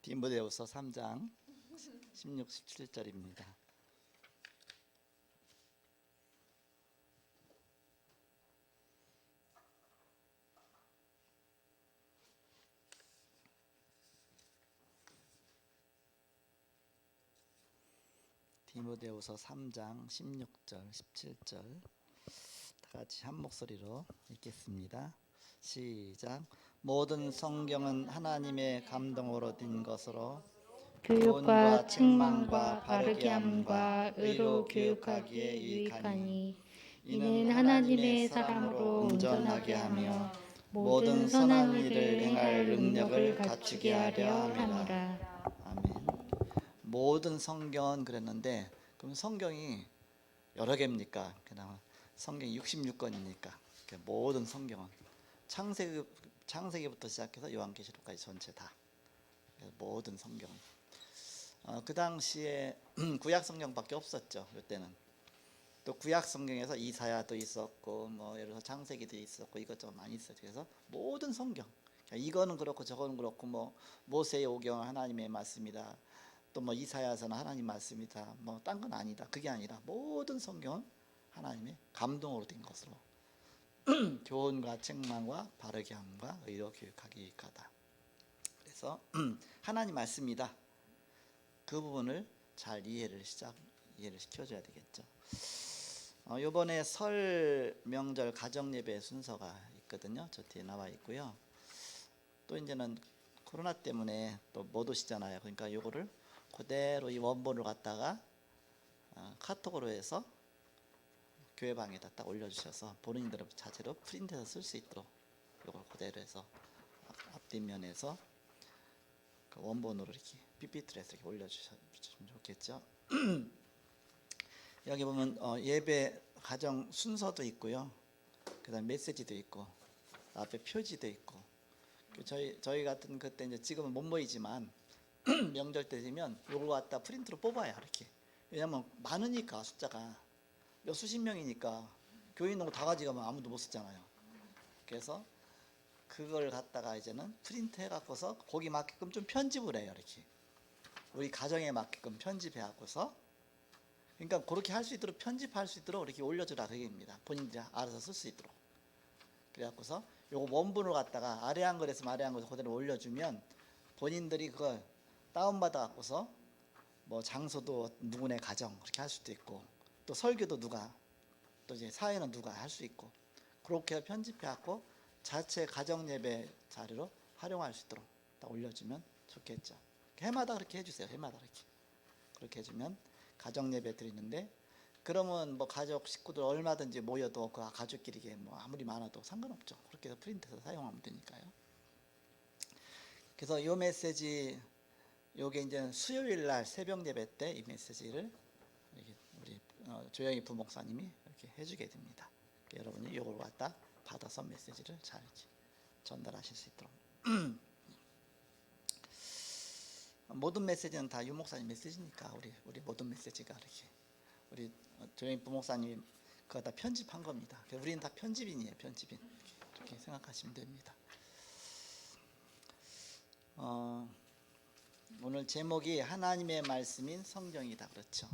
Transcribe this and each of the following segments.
디모데후서 3장 16, 17절입니다. 디모데후서 3장 16절, 17절 다 같이 한 목소리로 읽겠습니다. 시작. 모든 성경은 하나님의 감동으로 된 것으로 교육과 책망과 바르게 함과 의로 교육하기에 유익하니 이는 하나님의 사람으로 온전하게 하며 모든 선한 일을 행할 능력을 갖추게 하려 함이라. 아멘. 모든 성경은 그랬는데 그럼 성경이 여러 개입니까? 그냥 성경이 66권이니까 모든 성경은 창세기부터 시작해서 요한계시록까지 전체 다 모든 성경. 그 당시에 구약 성경밖에 없었죠. 이때는 또 구약 성경에서 이사야도 있었고 뭐 예를 들어서 창세기도 있었고 이것저것 많이 있었죠. 그래서 모든 성경 이거는 그렇고 저거는 그렇고 뭐 모세의 오경은 하나님의 말씀이다. 또 뭐 이사야서는 하나님 말씀이다. 뭐 딴 건 아니다. 그게 아니라 모든 성경은 하나님의 감동으로 된 것으로 교훈과 책망과 바르게 함과 의로 교육하기 유익하다. 그래서 하나님 말씀이다. 그 부분을 잘 이해를 시켜줘야 되겠죠. 이번에 설 명절 가정 예배 순서가 있거든요. 저 뒤에 나와 있고요. 또 이제는 코로나 때문에 또 못 오시잖아요. 그러니까 이거를 그대로 이 원본을 갖다가 카톡으로 해서 교회 방에다 딱 올려주셔서 본인들은 자체로 프린트해서 쓸 수 있도록 이걸 그대로 해서 앞뒷면에서 그 원본으로 이렇게 PPT로 해서 이렇게 올려주시면 좋겠죠. 여기 보면 예배 가정 순서도 있고요. 그다음 메시지도 있고 앞에 표지도 있고. 저희 같은 그때 이제 지금은 못 모이지만 명절 때 되면 요걸 갖다 프린트로 뽑아야 이렇게. 왜냐면 많으니까 숫자가 몇 수십 명이니까 교인 농구 다 가져가면 아무도 못 쓰잖아요. 그래서 그걸 갖다가 이제는 프린트 해갖고서 거기 맞게끔 좀 편집을 해요. 이렇게 우리 가정에 맞게끔 편집해 갖고서 그러니까 그렇게 할 수 있도록 편집할 수 있도록 이렇게 올려주라 그 얘기입니다. 본인들이 알아서 쓸 수 있도록. 그래갖고서 요거 원본을 갖다가 아래 한 글에서 아래 한 글에서 그대로 올려주면 본인들이 그걸 다운받아 갖고서 뭐 장소도 누구네 가정 그렇게 할 수도 있고 또 설교도 누가 또 이제 사회는 누가 할 수 있고 그렇게 편집해 갖고 자체 가정 예배 자료로 활용할 수 있도록 딱 올려주면 좋겠죠. 해마다 그렇게 해주세요. 해마다 그렇게 해주면 가정 예배 드리는데 그러면 뭐 가족 식구들 얼마든지 모여도 그 가족끼리 뭐 아무리 많아도 상관없죠. 그렇게 해서 프린트해서 사용하면 되니까요. 그래서 이 메시지 요게 이제 수요일 날 새벽 예배 때 이 메시지를 이렇게 우리 조영희 부목사님이 이렇게 해주게 됩니다. 여러분이 요걸 갖다 받아서 메시지를 잘 전달하실 수 있도록. 모든 메시지는 다 유 목사님 메시지니까 우리 모든 메시지가 이렇게 우리 조영희 부목사님이 그거 다 편집한 겁니다. 우리는 다 편집인이에요. 편집인 이렇게 생각하시면 됩니다. 오늘 제목이 하나님의 말씀인 성경이다. 그렇죠?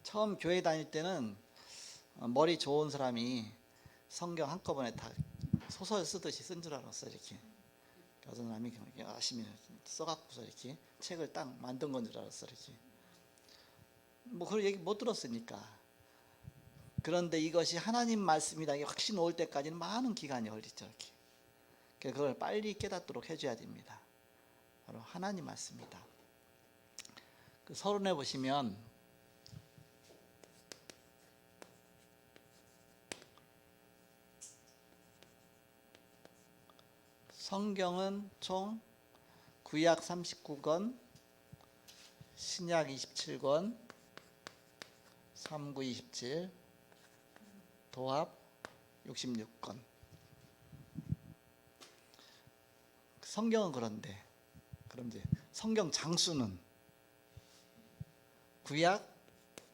처음 교회 다닐 때는 머리 좋은 사람이 성경 한꺼번에 다 소설 쓰듯이 쓴 줄 알았어요. 이렇게 어떤 사람이 열심히 써갖고서 이렇게 책을 딱 만든 건 줄 알았어요. 이렇게 뭐 그런 얘기 못 들었으니까. 그런데 이것이 하나님 말씀이다 이게 확신 올 때까지는 많은 기간이 걸리죠. 이렇게 그걸 빨리 깨닫도록 해줘야 됩니다. 바로 하나님 말씀이다. 그 서론에 보시면 성경은 총 구약 39권, 신약 27권, 삼구 27, 도합 66권. 성경은 그런데 그럼 이제 성경 장수는 구약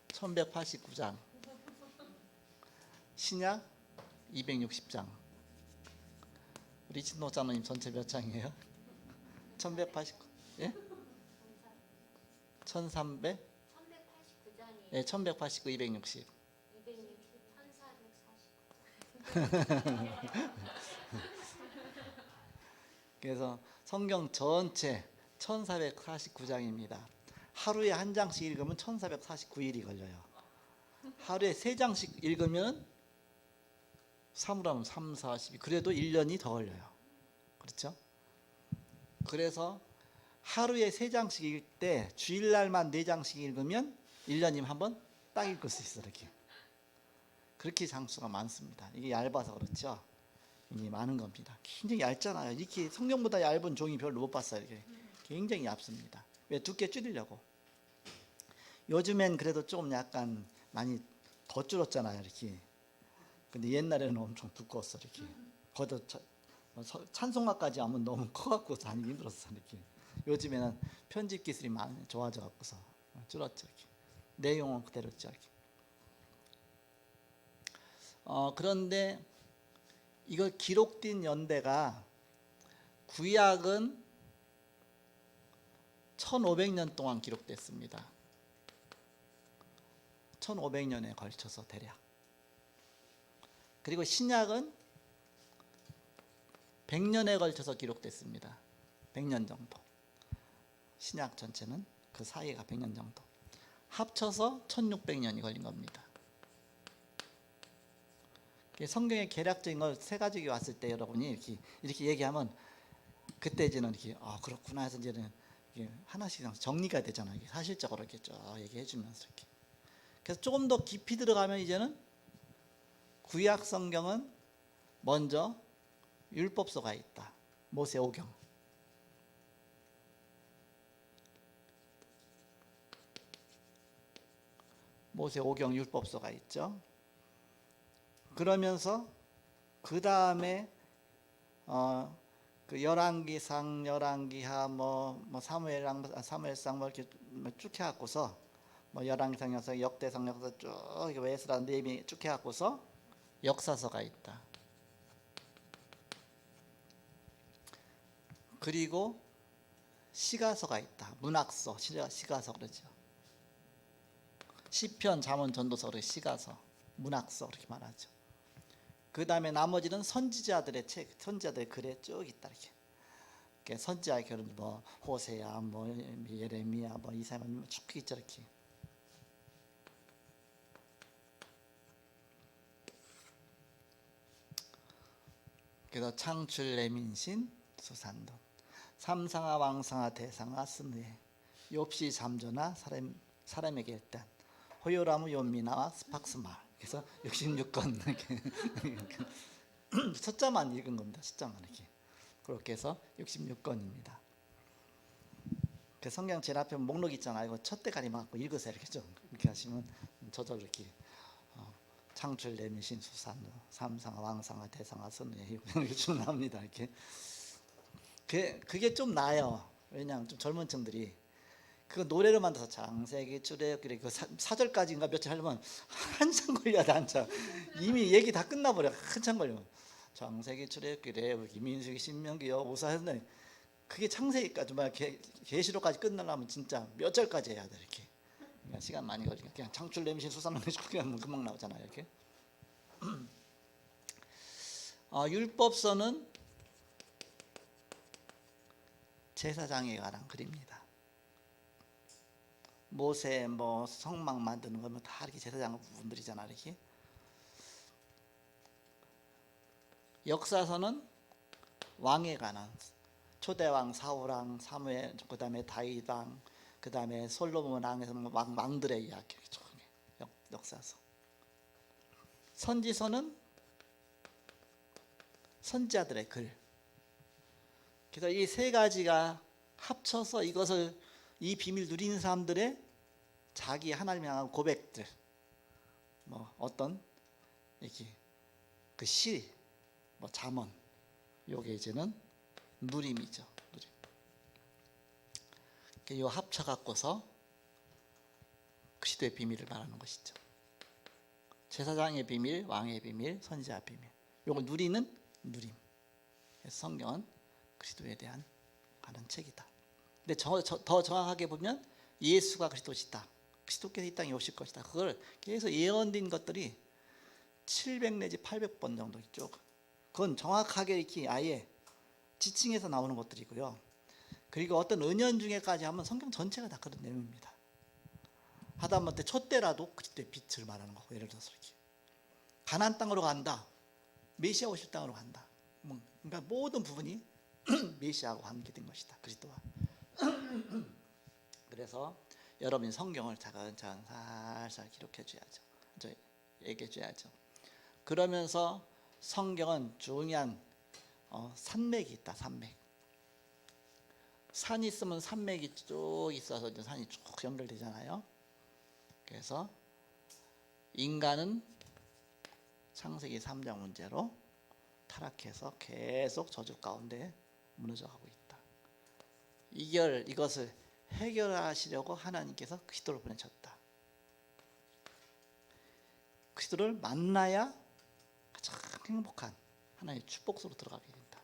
1189장, 신약 260장. 우리 진노자님 전체 몇 장이에요? 1189. 예? 1300? 1189장이에요. 예, 1189, 260. 260, 1449. 그래서 성경 전체 1449장입니다. 하루에 한 장씩 읽으면 1449일이 걸려요. 하루에 3장씩 읽으면 3으로 하면 3, 4, 12. 그래도 1년이 더 걸려요. 그렇죠? 그래서 하루에 3장씩 읽을 때 주일날만 4장씩 읽으면 1년이면 한번 딱 읽을 수 있어. 이렇게. 그렇게 장수가 많습니다. 이게 얇아서 그렇죠. 이게 많은 겁니다. 굉장히 얇잖아요. 이렇게 성경보다 얇은 종이 별로 못 봤어요. 이렇게. 굉장히 얇습니다. 왜? 두께 줄이려고. 요즘엔 그래도 좀 약간 많이 더 줄었잖아요. 이렇게. 근데 옛날에는 엄청 두꺼웠어. 이렇게. 거기다 찬송가까지 하면 너무 커갖고 다니기 힘들었어. 이렇게. 요즘에는 편집 기술이 많이 좋아져 갖고서 줄었죠. 이렇게. 내용은 그대로죠. 이렇게. 그런데 이걸 기록된 연대가 구약은 1500년 동안 기록됐습니다. 1500년에 걸쳐서 대략. 그리고 신약은 100년에 걸쳐서 기록됐습니다. 100년 정도. 신약 전체는 그 사이가 100년 정도. 합쳐서 1600년이 걸린 겁니다. 성경의 개략적인 걸 세 가지 왔을 때 여러분이 이렇게 얘기하면 그때지는 이렇게 그렇구나 해서 이제는 하나씩 정리가 되잖아요. 이게 사실적으로 이렇게 쭉 얘기해 주면서 이렇게. 그래서 조금 더 깊이 들어가면 이제는 구약 성경은 먼저 율법서가 있다. 모세오경. 모세오경 율법서가 있죠. 그러면서 그 다음에 그 열왕기상, 열왕기하, 사무엘상 이렇게 쭉 해갖고서 열왕기상 역사, 역대상 역사 쭉 에스라 네미 쭉 해갖고서 역사서가 있다. 그리고 시가서가 있다. 문학서, 시가서 그러죠. 시편, 잠언, 전도서, 시가서, 문학서 그렇게 말하죠. 그 다음에 나머지는 선지자들의 책, 선지자들의 글에 쭉 있다. 이렇게 선지자의 글은 호세야, 예레미야, 이사야 쭉 있죠. 이렇게. 그래서 창출, 내민신, 수산돈, 삼상아, 왕상아, 대상아, 스느에, 욥시, 잠조나, 사람에게 일단, 호요라무, 요미나와 스팍스마. 그래서 66권 숫자만 읽은 겁니다. 숫자만 이렇게. 그렇게 해서 66권입니다. 그 성경 제일 앞에 목록 있잖아요. 이거 첫 대가리 맞고 읽으세요. 이렇게 좀 이렇게 하시면 저절로 이렇게 창출, 내미신, 수산, 삼상아, 왕상아, 대상아, 선우에 이렇게 쭉 나옵니다. 이렇게. 그게 좀 나아요. 왜냐하면 좀 젊은 층들이 그 노래를 만들어서 창세기 출애굽기 그 사절까지인가 며칠 하려면 한참 걸려야 돼. 한참. 이미 얘기 다 끝나버려. 한참 걸려. 창세기 출애굽기 레위기 민수기 신명기 여호수아 했는데 그게 창세기까지 계시록까지 끝나려면 진짜 몇 절까지 해야 돼. 이렇게. 그러니까 시간 많이 걸리니까 그냥 창출, 내미신, 수산론 그냥 금방 나오잖아요. 이렇게. 율법서는 제사장에 관한 글입니다. 모세 성막 만드는 거면 다 이렇게 제사장 부분들이잖아. 이렇게. 역사서는 왕에 관한 초대왕 사울왕, 사무엘, 그다음에 다윗왕, 그다음에 솔로몬 왕에서 왕들의 이야기. 역사서. 선지서는 선지자들의 글. 그래서 이 세 가지가 합쳐서 이것을 이 비밀 누리는 사람들의 자기 하나님 향한 고백들, 어떤 이렇게 그 시, 뭐 잠언, 요게 이제는 누림이죠. 누림. 요 합쳐 갖고서 그리스도의 비밀을 말하는 것이죠. 제사장의 비밀, 왕의 비밀, 선지자 비밀. 요걸 누리는 누림. 그래서 성경은 그리스도에 대한 가는 책이다. 근데 더 정확하게 보면 예수가 그리스도시다. 그리스도께서 이 땅에 오실 것이다. 그걸 계속 예언된 것들이 700 내지 800번 정도 있죠. 그건 정확하게 이렇게 아예 지칭해서 나오는 것들이고요. 그리고 어떤 은연 중에까지 하면 성경 전체가 다 그런 내용입니다. 하다못해 촛대라도 그리스도의 빛을 말하는 거고, 예를 들어서 이렇게 가나안 땅으로 간다, 메시아 오실 땅으로 간다. 그러니까 모든 부분이 메시아하고 관계된 것이다, 그리스도와. 그래서 여러분이 성경을 차근차근 살살 기록해 줘야죠. 얘기해 줘야죠. 그러면서 성경은 중요한 산맥이 있다. 산맥. 산이 있으면 산맥이 쭉 있어서 산이 쭉 연결되잖아요. 그래서 인간은 창세기 3장 문제로 타락해서 계속 저주 가운데 무너져가고 있다. 이것을 해결하시려고 하나님께서 그리스도를 보내셨다. 그리스도를 만나야 가장 행복한 하나님의 축복 속으로 들어가게 된다.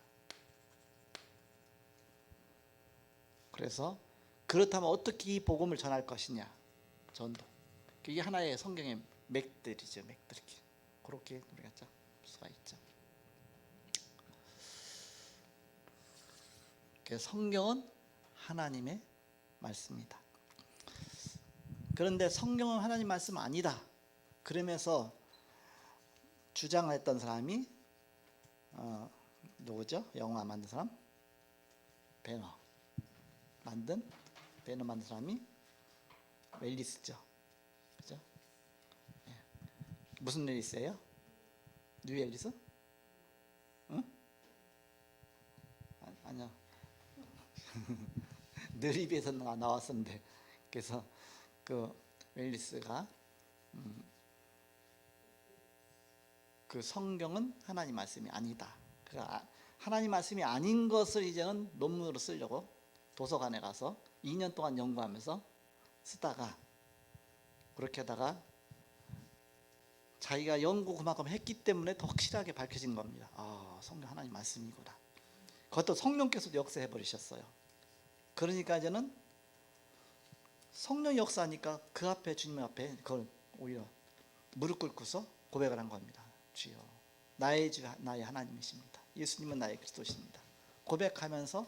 그래서 그렇다면 어떻게 이 복음을 전할 것이냐? 전도. 이게 하나의 성경의 맥들이죠. 맥들. 그렇게 우리가 볼 수가 있죠. 그래서 성경은 하나님의 말씀이다. 그런데 성경은 하나님 말씀 아니다. 그러면서 주장했던 사람이 누구죠? 영화 만든 사람? 배너 만든 사람이 웰리스죠. 그죠? 예. 무슨 웰리스예요? 뉴 웰리스? 응? 아니요. 느리비에서 나왔었는데, 그래서 그 웰리스가 그 성경은 하나님 말씀이 아니다. 그러니까 하나님 말씀이 아닌 것을 이제는 논문으로 쓰려고 도서관에 가서 2년 동안 연구하면서 쓰다가, 그렇게 하다가 자기가 연구 그만큼 했기 때문에 더 확실하게 밝혀진 겁니다. 아, 성경 하나님 말씀이구나. 그것도 성령께서도 역사해 버리셨어요. 그러니까 이제는 성령 역사니까 그 앞에, 주님 앞에 그걸 오히려 무릎 꿇고서 고백을 한 겁니다. 주여, 나의 주, 나의 하나님이십니다. 예수님은 나의 그리스도십니다. 고백하면서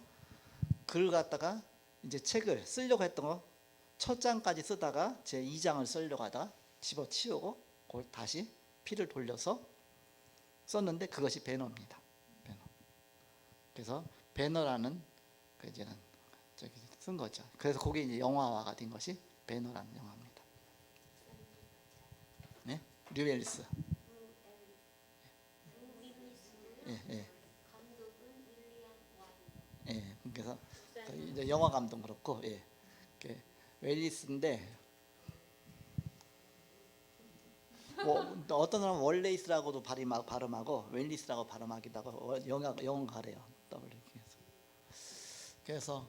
글 갖다가 이제 책을 쓰려고 했던 거 첫 장까지 쓰다가 제 2장을 쓰려고 하다가 집어치우고 그걸 다시 피를 돌려서 썼는데 그것이 배너입니다. 배너. 그래서 배너라는 그 이제는 저기 쓴 거죠. 그래서 그게 이제 영화화가 된 것이 배너라는 영화입니다. 네, 류엘리스. 예. 예. 그래서 이제 영화 감독 그렇고, 예. 웰리스인데, 뭐 어떤 사람은 월레이스라고도 발음하고 웰리스라고 발음하기도 하고 영어가래요. 그래서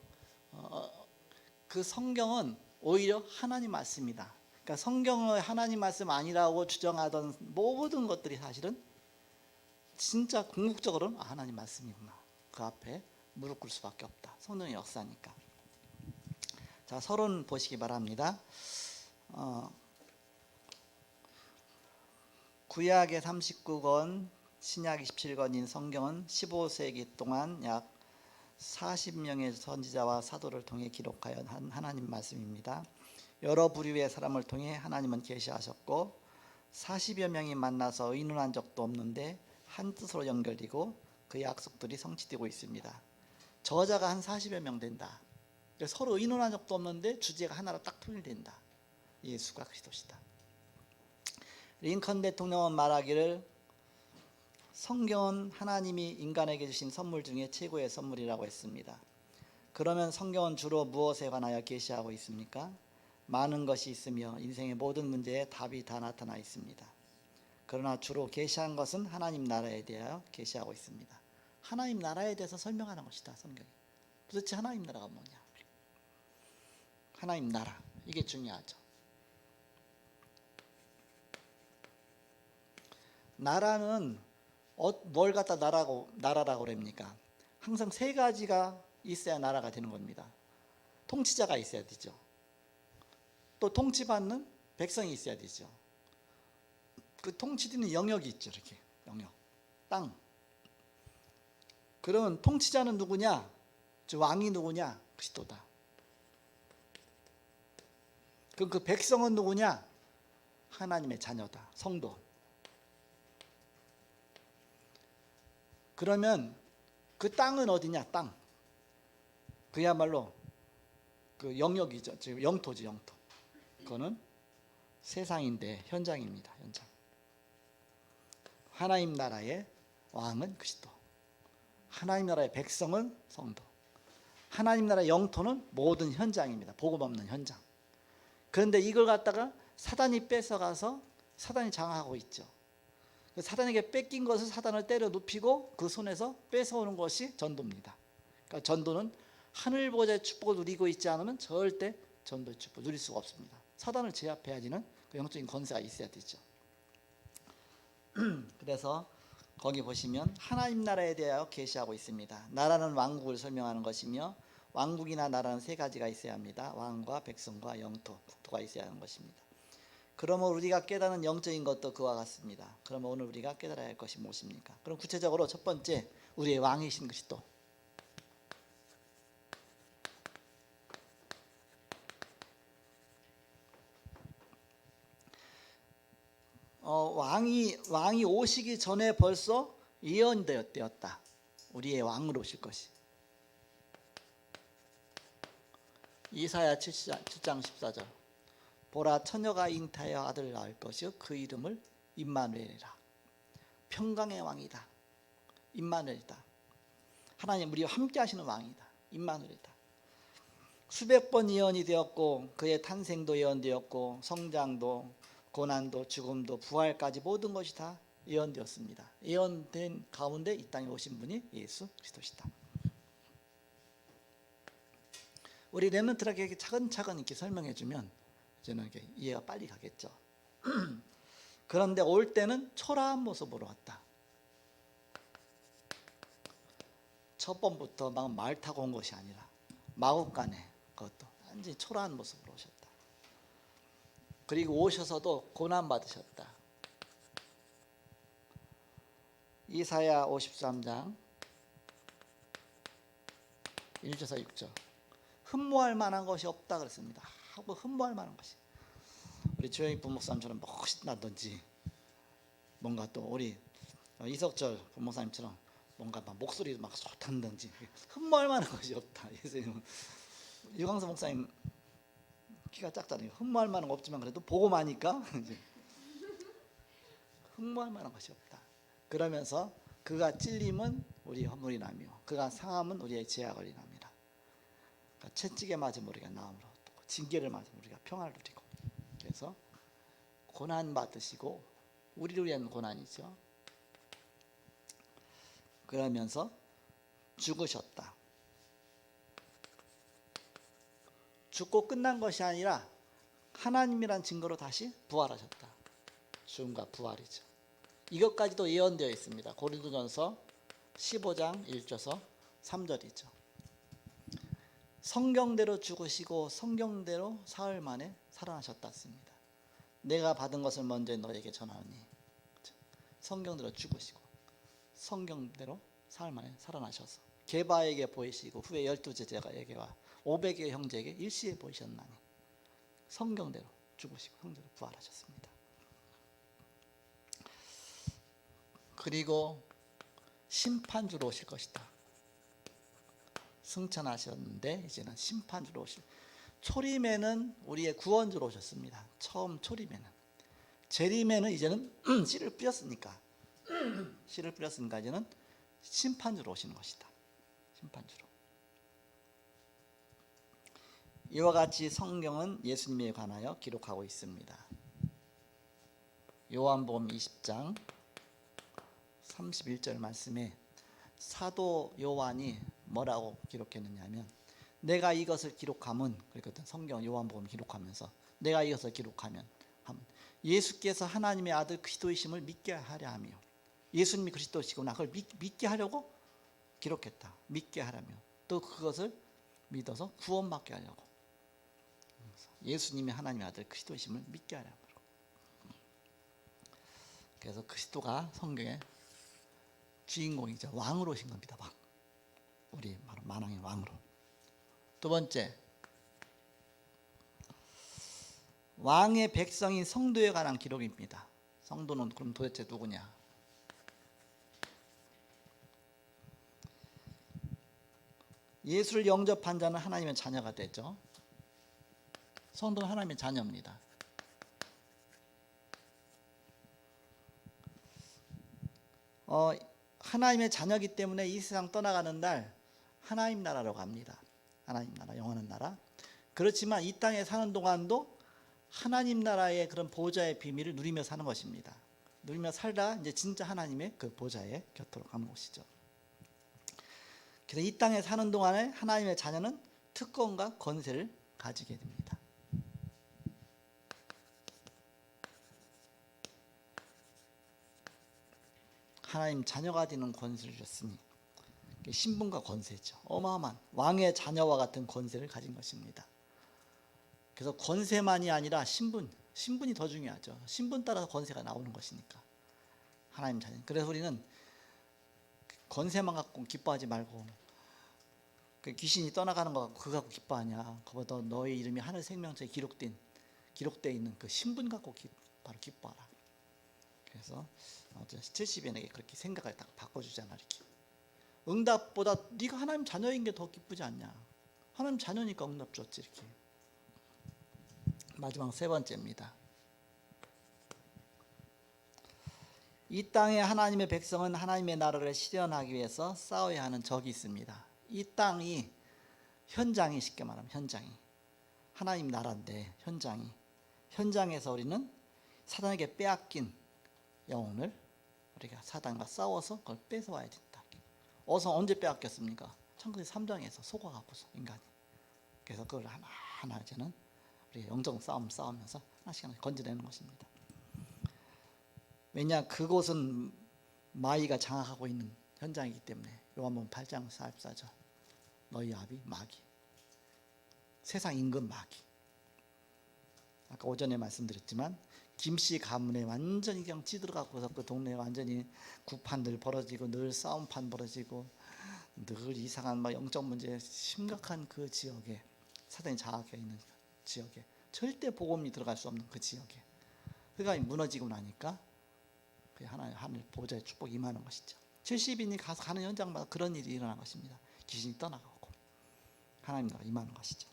그 성경은 오히려 하나님 말씀이다. 그러니까 성경을 하나님 말씀 아니라고 주장하던 모든 것들이 사실은 진짜 궁극적으로는 하나님 말씀이구나. 그 앞에 무릎 꿇을 수밖에 없다. 성령의 역사니까. 자, 서론 보시기 바랍니다. 구약의 39권, 신약 27권인 성경은 15세기 동안 약 40명의 선지자와 사도를 통해 기록하여 한 하나님 말씀입니다. 여러 부류의 사람을 통해 하나님은 계시하셨고 40여 명이 만나서 의논한 적도 없는데 한 뜻으로 연결되고 그 약속들이 성취되고 있습니다. 저자가 한 40여 명 된다. 서로 의논한 적도 없는데 주제가 하나로 딱 통일된다. 예수가 그리스도시다. 링컨 대통령은 말하기를 성경은 하나님이 인간에게 주신 선물 중에 최고의 선물이라고 했습니다. 그러면 성경은 주로 무엇에 관하여 계시하고 있습니까? 많은 것이 있으며 인생의 모든 문제에 답이 다 나타나 있습니다. 그러나 주로 계시한 것은 하나님 나라에 대하여 계시하고 있습니다. 하나님 나라에 대해서 설명하는 것이다, 성경이. 도대체 하나님 나라가 뭐냐? 하나님 나라, 이게 중요하죠. 나라는 뭘 갖다 나라라고 그럽니까? 항상 세 가지가 있어야 나라가 되는 겁니다. 통치자가 있어야 되죠. 또 통치받는 백성이 있어야 되죠. 그 통치되는 영역이 있죠. 이렇게 영역, 땅. 그러면 통치자는 누구냐? 저 왕이 누구냐? 그리스도다. 그럼 그 백성은 누구냐? 하나님의 자녀다, 성도. 그러면 그 땅은 어디냐? 땅. 그야말로 그 영역이죠. 지금 영토지, 영토. 그거는 세상인데 현장입니다. 현장. 하나님 나라의 왕은 그리스도. 하나님 나라의 백성은 성도. 하나님 나라의 영토는 모든 현장입니다. 복음 없는 현장. 그런데 이걸 갖다가 사단이 뺏어가서 사단이 장악하고 있죠. 사단에게 뺏긴 것을 사단을 때려 눕히고 그 손에서 뺏어오는 것이 전도입니다. 그러니까 전도는 하늘 보좌의 축복을 누리고 있지 않으면 절대 전도의 축복을 누릴 수가 없습니다. 사단을 제압해야지는 그 영적인 권세가 있어야 되죠. 그래서 거기 보시면 하나님 나라에 대하여 계시하고 있습니다. 나라는 왕국을 설명하는 것이며 왕국이나 나라는 세 가지가 있어야 합니다. 왕과 백성과 영토, 국토가 있어야 하는 것입니다. 그러면 우리가 깨닫는 영적인 것도 그와 같습니다. 그러면 오늘 우리가 깨달아야 할 것이 무엇입니까? 그럼 구체적으로 첫 번째, 우리의 왕이신 그리스도. 왕이 오시기 전에 벌써 예언되었다. 우리의 왕으로 오실 것이. 이사야 7장 14절. 보라, 처녀가 잉태하여 아들을 낳을 것이요 그 이름을 임마누엘이라. 평강의 왕이다. 임마누엘이다. 하나님 우리와 함께 하시는 왕이다. 임마누엘이다. 수백 번 예언이 되었고 그의 탄생도 예언되었고 성장도 고난도 죽음도 부활까지 모든 것이 다 예언되었습니다. 예언된 가운데 이 땅에 오신 분이 예수 그리스도시다. 우리 렘넌트에게 차근차근 이렇게 설명해 주면 저는 이렇게 이해가 빨리 가겠죠. 그런데 올 때는 초라한 모습으로 왔다. 첫 번부터 막 말 타고 온 것이 아니라 마구간에 그것도 완전히 초라한 모습으로 오셨다. 그리고 오셔서도 고난 받으셨다. 이사야 53장 1절에서 6절. 흠모할 만한 것이 없다 그랬습니다. 하고 흠모할 만한 것이. 우리 조영익 부목사님처럼 멋있다든지 뭔가 또 우리 이석절 부목사님처럼 뭔가 막 목소리도 막 좋다든지 흠모할 만한 것이 없다. 예수님은 유광수 목사님 키가 작잖아요. 흠모할 만한 거 없지만 그래도 보고 마니까 흠모할 만한 것이 없다. 그러면서 그가 찔림은 우리 허물이 나며 그가 상함은 우리의 죄악을 인함이라. 그러니까 채찍에 맞으면 우리가 나음으로 징계를 맞으면 우리가 평화를 누리고. 그래서 고난 받으시고 우리를 위한 고난이죠. 그러면서 죽으셨다. 죽고 끝난 것이 아니라 하나님이란 증거로 다시 부활하셨다. 죽음과 부활이죠. 이것까지도 예언되어 있습니다. 고린도전서 15장 1절에서 3절이죠. 성경대로 죽으시고 성경대로 사흘 만에 살아나셨다 씁니다. 내가 받은 것을 먼저 너에게 전하오니. 성경대로 죽으시고 성경대로 사흘 만에 살아나셔서 게바에게 보이시고 후에 12제자에게와 500여 형제에게 일시에 보이셨나니 성경대로 죽으시고 성경대로 부활하셨습니다. 그리고 심판주로 오실 것이다. 승천하셨는데 이제는 심판주로 오실. 초림에는 우리의 구원주로 오셨습니다. 처음 초림에는. 재림에는 이제는 씨를 뿌렸으니까 이제는 심판주로 오시는 것이다. 심판주로. 이와 같이 성경은 예수님에 관하여 기록하고 있습니다. 요한복음 20장 31절 말씀에 사도 요한이 뭐라고 기록했느냐면, 내가 이것을 기록하면, 그랬거든. 성경 요한복음 기록하면서 내가 이것을 기록하면 예수께서 하나님의 아들 그리스도이심을 믿게 하려 하며, 예수님이 그리스도시구나 그걸 믿게 하려고 기록했다. 믿게 하라며, 또 그것을 믿어서 구원받게 하려고. 예수님이 하나님의 아들 그리스도이심을 믿게 하려고. 그래서 그리스도가 성경의 주인공이죠. 왕으로 오신 겁니다. 왕. 우리 바로 만왕의 왕으로. 두 번째, 왕의 백성인 성도에 관한 기록입니다. 성도는 그럼 도대체 누구냐? 예수를 영접한 자는 하나님의 자녀가 되죠. 성도는 하나님의 자녀입니다. 하나님의 자녀이기 때문에 이 세상 떠나가는 날 하나님 나라로 갑니다. 하나님 나라, 영원한 나라. 그렇지만 이 땅에 사는 동안도 하나님 나라의 그런 보좌의 비밀을 누리며 사는 것입니다. 누리며 살다 이제 진짜 하나님의 그 보좌의 곁으로 가는 것이죠. 그래서 이 땅에 사는 동안에 하나님의 자녀는 특권과 권세를 가지게 됩니다. 하나님 자녀가 되는 권세를 줬으니 신분과 권세죠. 어마어마한 왕의 자녀와 같은 권세를 가진 것입니다. 그래서 권세만이 아니라 신분이 더 중요하죠. 신분 따라서 권세가 나오는 것이니까. 하나님 자녀. 그래서 우리는 권세만 갖고 기뻐하지 말고, 그 귀신이 떠나가는 거 갖고 그거 갖고 기뻐하냐. 그보다 너의 이름이 하늘 생명책에 기록되어 있는 그 신분 갖고 바로 기뻐하라. 그래서 70인에게 그렇게 생각을 딱 바꿔주잖아. 이렇게 응답보다 네가 하나님 자녀인 게 더 기쁘지 않냐. 하나님 자녀니까 응답 줬지. 이렇게. 마지막 세 번째입니다. 이 땅의 하나님의 백성은 하나님의 나라를 실현하기 위해서 싸워야 하는 적이 있습니다. 이 땅이 현장이, 쉽게 말하면 현장이 하나님 나라인데, 현장에서 우리는 사단에게 빼앗긴 영혼을 우리가 사단과 싸워서 그걸 뺏어와야 된다. 어서 언제 빼앗겼습니까? 창세기 3장에서 속아갖고서 인간이. 그래서 그걸 하나하나 이제는 우리 영적 싸우면서 하나씩 건져내는 것입니다. 왜냐, 그곳은 마귀가 장악하고 있는 현장이기 때문에. 요한복음 8장 44절, 너희 아비 마귀, 세상 임금 마귀. 아까 오전에 말씀드렸지만 김씨 가문에 완전히 그냥 찌들어가고서 그 동네에 완전히 구판 늘 벌어지고, 늘 싸움판 벌어지고, 늘 이상한 막 영적 문제 심각한 그 지역에, 사단이 장악해 있는 지역에, 절대 복음이 들어갈 수 없는 그 지역에 그러니까 무너지고 나니까 그 하늘 보좌의 축복이 임하는 것이죠. 70인이 가서 가는 현장마다 그런 일이 일어난 것입니다. 귀신이 떠나가고 하나님 나라가 임하는 것이죠.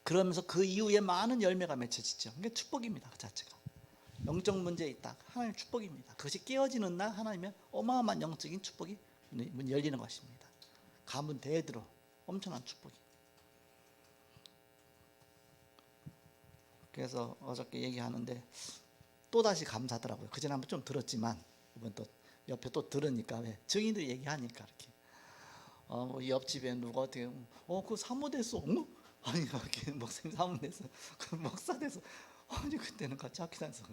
그러면서 그 이후에 많은 열매가 맺혀지죠. 그게 축복입니다. 그 자체가 영적 문제에 있다, 하나님의 축복입니다. 그것이 깨어지는 날 하나님의 어마어마한 영적인 축복이 문 열리는 것입니다. 가문 대대로 엄청난 축복이. 그래서 어저께 얘기하는데 또다시 감사하더라고요. 그전에 한번 좀 들었지만 이번 또 옆에 또 들으니까, 왜 증인들이 얘기하니까 이렇게 뭐 옆집에 누가 어떻게 그 사모 됐어. 아니 이렇게 목사님 사모 됐어. 그 목사 됐어. 아니 그때는 같이 학교 다녀서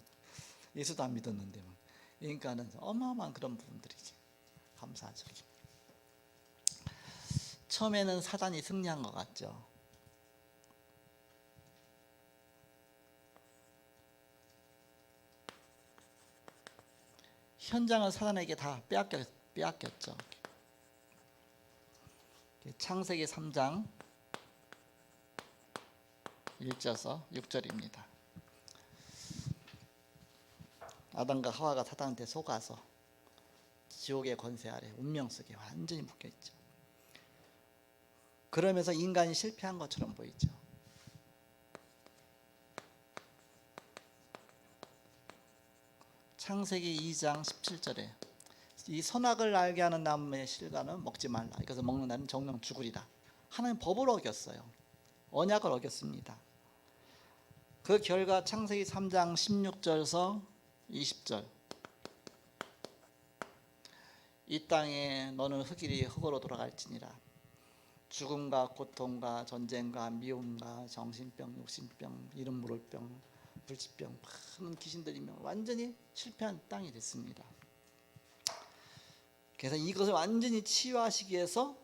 예수도 안 믿었는데 뭐. 그러니까는 어마어마한 그런 부분들이지. 감사하죠. 처음에는 사단이 승리한 것 같죠. 현장을 사단에게 다 빼앗겼죠. 창세기 3장 1절에서 6절입니다. 아담과 하와가 사단한테 속아서 지옥의 권세 아래 운명 속에 완전히 묶여있죠. 그러면서 인간이 실패한 것처럼 보이죠. 창세기 2장 17절에 이 선악을 알게 하는 나무의 실과는 먹지 말라. 이것을 먹는 날은 정령 죽으리라. 하나님 법을 어겼어요. 언약을 어겼습니다. 그 결과 창세기 3장 16절에서 20절. 이 땅에 너는 흙이리 흙으로 돌아갈지니라. 죽음과 고통과 전쟁과 미움과 정신병, 욕심병, 이름 모를 병, 불치병, 많은 귀신들이며 완전히 실패한 땅이 됐습니다. 그래서 이것을 완전히 치유하시기 위해서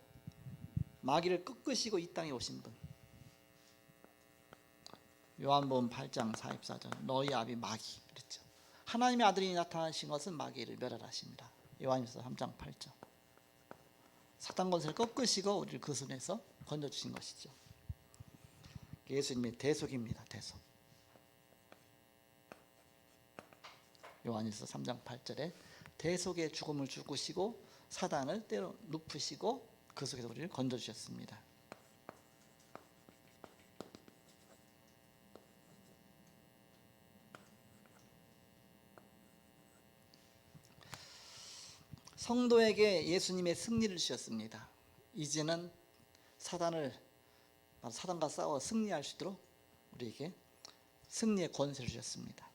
마귀를 꺾으시고 이 땅에 오신 분. 요한복음 8장 44절. 너희 아비 마귀 그랬죠. 하나님의 아들이 나타나신 것은 마귀를 멸하라십니다. 요한일서 3장 8절. 사단 권세를 꺾으시고 우리를 그 손에서 건져주신 것이죠. 예수님의 대속입니다. 대속. 요한일서 3장 8절에 대속의 죽음을 죽으시고 사단을 때려 눕히시고 그 속에서 우리를 건져주셨습니다. 성도에게 예수님의 승리를 주셨습니다. 이제는 사단과 싸워 승리할 수 있도록 우리에게 승리의 권세를 주셨습니다.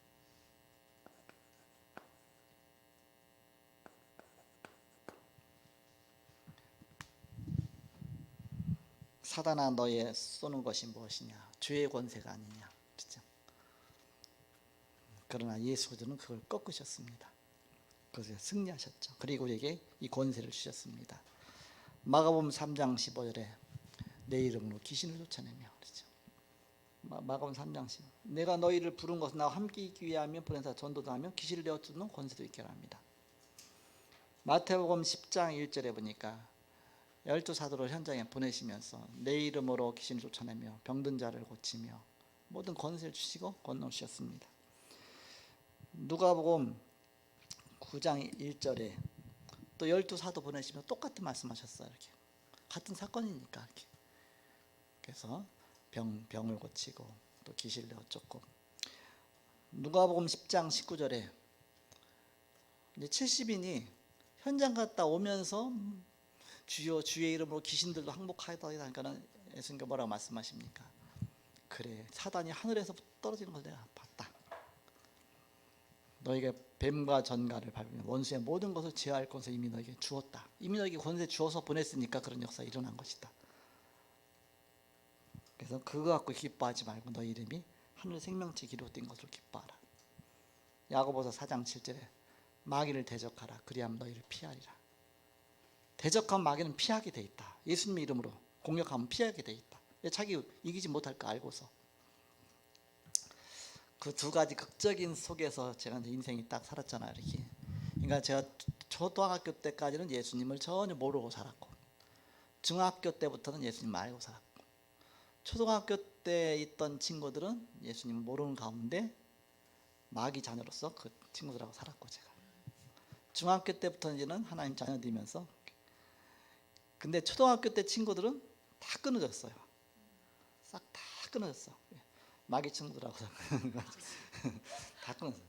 사단아 너의 쏘는 것이 무엇이냐? 죄의 권세가 아니냐? 그렇죠? 그러나 예수 그리스도는 그걸 꺾으셨습니다. 그래서 승리하셨죠. 그리고 우리에게 이 권세를 주셨습니다. 마가복음 3장 15절에 내 이름으로 귀신을 쫓아내며 그렇죠. 마가복음 3장 15. 내가 너희를 부른 것은 나와 함께 있기 위하며 보내사 전도도 하며 귀신을 내어 쫓는 권세도 있게 합니다. 마태복음 10장 1절에 보니까 12사도를 현장에 보내시면서 내 이름으로 귀신을 쫓아내며 병든 자를 고치며 모든 권세를 주시고 건너주셨습니다. 누가복음 9장 1절에 또 12사도 보내시며 똑같은 말씀하셨어요. 이렇게 같은 사건이니까 이렇게. 그래서 병을 고치고 또 귀신을 내어 쫓고. 누가복음 10장 19절에 이제 70인이 현장 갔다 오면서 주여 주의 이름으로 귀신들도 항복하다 하니까는 예수님께서 뭐라고 말씀하십니까? 그래 사단이 하늘에서 떨어지는 걸 내가 봤다. 너에게 뱀과 전갈을 밟으며 원수의 모든 것을 제어할 것을 이미 너에게 주었다. 이미 너에게 권세 주어서 보냈으니까 그런 역사가 일어난 것이다. 그래서 그거 갖고 기뻐하지 말고 너희 이름이 하늘 생명체 기록된 것으로 기뻐하라. 야고보서 4장 7절에 마귀를 대적하라. 그리하면 너희를 피하리라. 대적한 마귀는 피하게 돼 있다. 예수님의 이름으로 공격하면 피하게 돼 있다. 자기 이기지 못할 거 알고서. 그 두 가지 극적인 속에서 제가 인생이 딱 살았잖아요. 이렇게. 그러니까 제가 초등학교 때까지는 예수님을 전혀 모르고 살았고, 중학교 때부터는 예수님 알고 살았고, 초등학교 때 있던 친구들은 예수님을 모르는 가운데 마귀 자녀로서 그 친구들하고 살았고, 제가 중학교 때부터는 이제는 하나님 자녀 되면서. 근데 초등학교 때 친구들은 다 끊어졌어요. 싹 다 끊어졌어. 마귀 친구들하고 다 끊어졌어.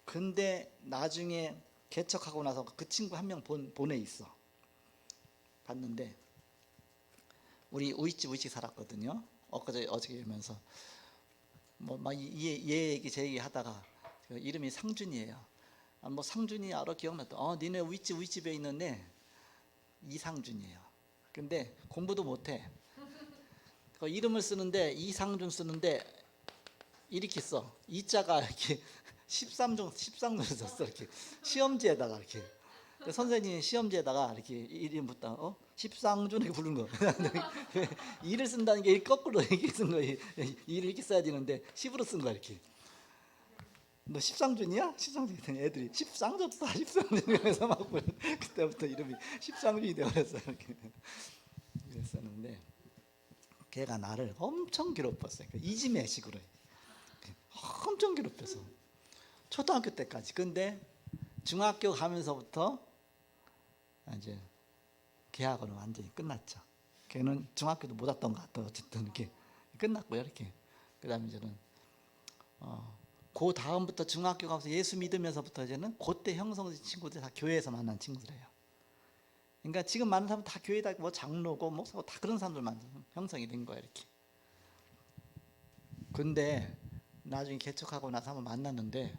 근데 나중에 개척하고 나서 그 친구 한 명 보내 있어. 봤는데 우리 우이집 살았거든요. 어저께 오면서 뭐 막 얘 얘기 제 얘기 하다가 이름이 상준이에요. 뭐 상준이 알아? 기억났다. 니네 우이집에 있는데 이상준이에요. 근데 공부도 못해. 그 이름을 쓰는데 이상준 쓰는데 이렇게 써. 이자가 이렇게 13종 썼어. 이렇게 시험지에다가 이렇게. 선생님이 시험지에다가 이렇게 이름부터 13준 이렇게 부른 거. 이를 쓴다는 게 거꾸로 이렇게 쓴 거예요. 이를 이렇게 써야 되는데 10으로 쓴 거야 이렇게. 너 13준이야? 13준 애들이 13줬다 13준 막 그때부터 이름이 13준이 되어버렸어요. 이렇게 그랬었는데 걔가 나를 엄청 괴롭혔어요. 이지매식으로 엄청 괴롭혀서 초등학교 때까지. 근데 중학교 가면서부터 이제 걔하고는 완전히 끝났죠. 걔는 중학교도 못 왔던 것 같아요. 어쨌든 이렇게 끝났고요. 이렇게 그다음에 이제는 그 다음부터 중학교 가면서 예수 믿으면서부터 이제는 그때 형성된 친구들 다 교회에서 만난 친구들이에요. 그러니까 지금 많은 사람 다 교회다 뭐 장로고 목사고 다 그런 사람들만 형성이 된 거예요. 이렇게. 근데 나중에 개척하고 나서 한번 만났는데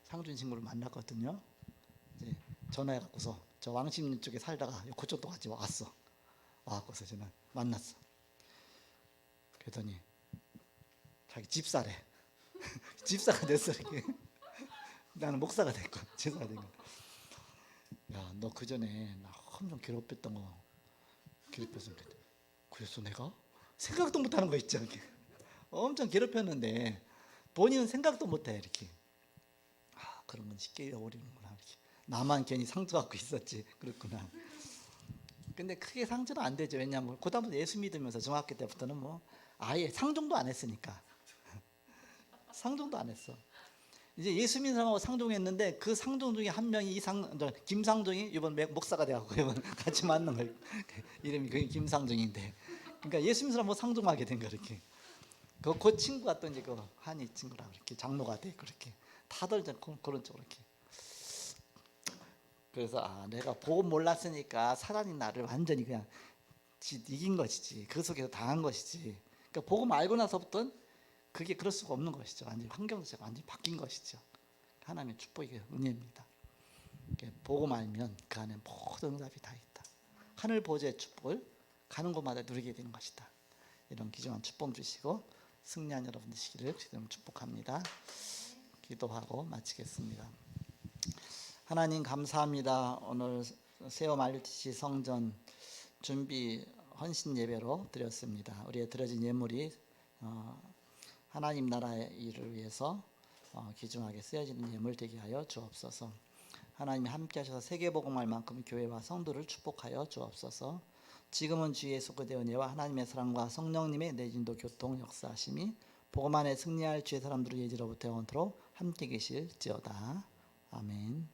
상준 친구를 만났거든요. 이제 전화해 갖고서 저 왕십리 쪽에 살다가 그쪽도 같이 왔어. 와갖고서 저는 만났어. 그랬더니 자기 집사래. 집사가 됐어 이렇게. 나는 목사가 됐고 집사가 된 거. 야, 너 그 전에 나 엄청 괴롭혔던 거 괴롭혔어. 그랬어 내가? 생각도 못하는 거 있죠. 이렇게. 엄청 괴롭혔는데 본인은 생각도 못해 이렇게. 아, 그런 건 쉽게 잃어버리는구나 이렇게. 나만 괜히 상처받고 있었지. 그렇구나. 근데 크게 상처는 안 되죠. 왜냐하면 그다음부터 예수 믿으면서 중학교 때부터는 뭐 아예 상종도 안 했으니까. 상종도 안 했어. 이제 예수 믿는 사람하고 상종했는데 그 상종 중에 한 명이 김상종이 이번 목사가 돼갖고 이번 같이 만난 거예요. 이름이 김상종인데, 그러니까 예수 믿는 사람하고 상종하게 된 거 이렇게. 그 친구가 또 이제 그 한이 친구랑 이렇게 장로가 돼 그렇게. 다들 그런 쪽으로 이렇게. 그래서 아, 내가 복음 몰랐으니까 사단이 나를 완전히 그냥 이긴 것이지. 그 속에서 당한 것이지. 그러니까 복음 알고 나서부터는 그게 그럴 수가 없는 것이죠. 완전히 환경 자체가 완전히 바뀐 것이죠. 하나님의 축복이 은혜입니다. 복음 알면 그 안에 모든 응답이 다 있다. 하늘 보좌의 축복을 가는 곳마다 누리게 되는 것이다. 이런 귀중한 축복 주시고 승리한 여러분 되시기를 주님 축복합니다. 기도하고 마치겠습니다. 하나님 감사합니다. 오늘 세워 말리시 성전 준비 헌신 예배로 드렸습니다. 우리의 드려진 예물이 하나님 나라의 일을 위해서 귀중하게 쓰여지는 예물 되게 하여 주옵소서. 하나님이 함께 하셔서 세계복음할 만큼 교회와 성도를 축복하여 주옵소서. 지금은 주 예수 그리스도의 은혜와 하나님의 사랑과 성령님의 내진도 교통 역사하심이 복음 안에 승리할 주의 사람들의 예지로부터 영원토록 함께 계실지어다. 아멘.